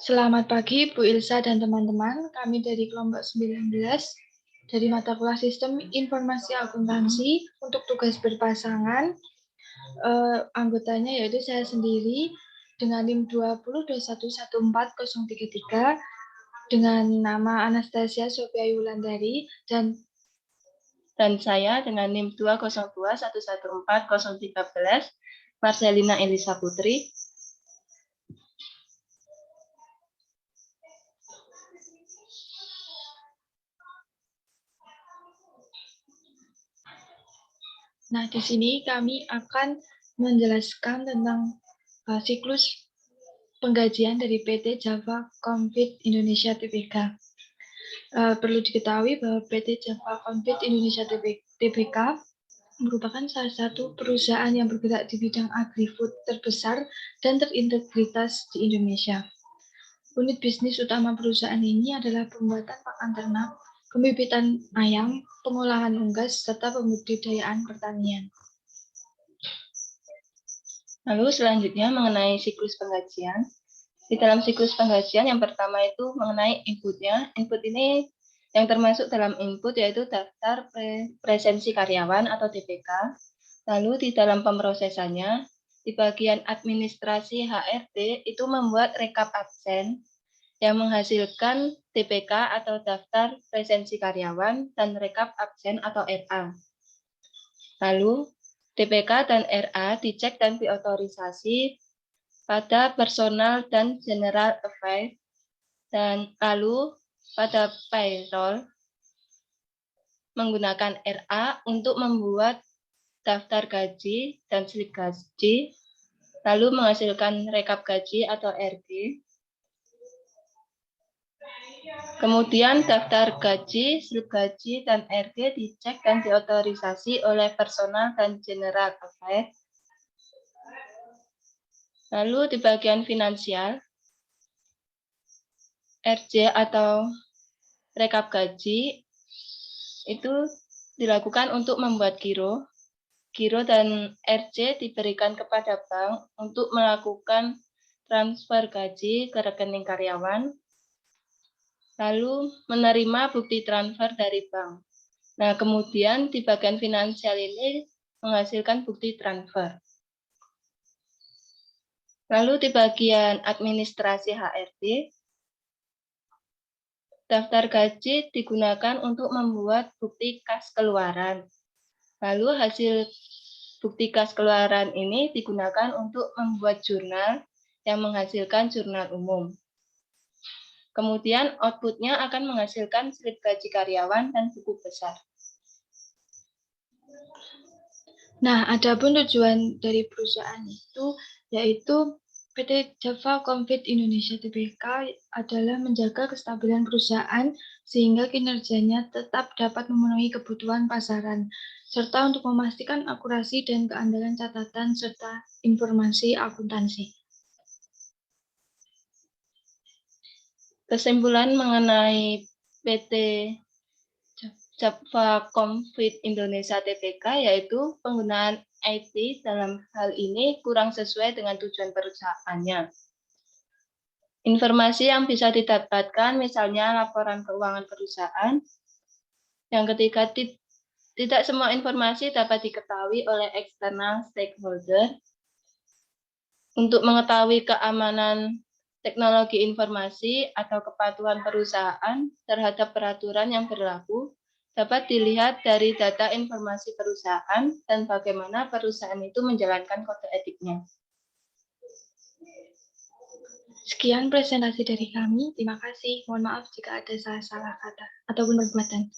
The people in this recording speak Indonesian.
Selamat pagi Bu Ilsa dan teman-teman. Kami dari kelompok 19 dari mata kuliah Sistem Informasi Akuntansi untuk tugas berpasangan. Anggotanya yaitu saya sendiri dengan NIM 2021141033 dengan nama Anastasia Sophia Yulandari dan saya dengan NIM 202114013 Marcelina Elisa Putri. Nah, di sini kami akan menjelaskan tentang siklus penggajian dari PT Java Confit Indonesia Tbk. Perlu diketahui bahwa PT Java Confit Indonesia Tbk merupakan salah satu perusahaan yang bergerak di bidang agri-food terbesar dan terintegritas di Indonesia. Unit bisnis utama perusahaan ini adalah pembuatan pakan ternak, pembibitan ayam, pengolahan unggas, serta pembudidayaan pertanian. Lalu selanjutnya mengenai siklus penggajian. Di dalam siklus penggajian yang pertama itu mengenai inputnya. Input ini yang termasuk dalam input yaitu daftar presensi karyawan atau DPK. Lalu di dalam pemrosesannya, di bagian administrasi HRD itu membuat rekap absen yang menghasilkan DPK atau daftar presensi karyawan dan rekap absen atau RA. Lalu DPK dan RA dicek dan diotorisasi pada personal dan general affairs, dan lalu pada payroll menggunakan RA untuk membuat daftar gaji dan slip gaji, lalu menghasilkan rekap gaji atau RG. Kemudian daftar gaji, slip gaji, dan RG dicek dan diotorisasi oleh personal dan general affairs. Lalu di bagian finansial, RJ atau rekap gaji itu dilakukan untuk membuat giro. Giro dan RJ diberikan kepada bank untuk melakukan transfer gaji ke rekening karyawan, lalu menerima bukti transfer dari bank. Nah, kemudian di bagian finansial ini menghasilkan bukti transfer. Lalu di bagian administrasi HRD, daftar gaji digunakan untuk membuat bukti kas keluaran. Lalu hasil bukti kas keluaran ini digunakan untuk membuat jurnal yang menghasilkan jurnal umum. Kemudian outputnya akan menghasilkan slip gaji karyawan dan buku besar. Nah, adapun tujuan dari perusahaan itu yaitu PT Java Confit Indonesia Tbk adalah menjaga kestabilan perusahaan sehingga kinerjanya tetap dapat memenuhi kebutuhan pasaran, serta untuk memastikan akurasi dan keandalan catatan serta informasi akuntansi. Kesimpulan mengenai PT Java Confit Indonesia Tbk yaitu penggunaan IT dalam hal ini kurang sesuai dengan tujuan perusahaannya. Informasi yang bisa didapatkan misalnya laporan keuangan perusahaan. Yang ketiga, tidak semua informasi dapat diketahui oleh external stakeholder. Untuk mengetahui keamanan teknologi informasi atau kepatuhan perusahaan terhadap peraturan yang berlaku, dapat dilihat dari data informasi perusahaan dan bagaimana perusahaan itu menjalankan kode etiknya. Sekian presentasi dari kami. Terima kasih. Mohon maaf jika ada salah-salah kata ataupun perbuatan.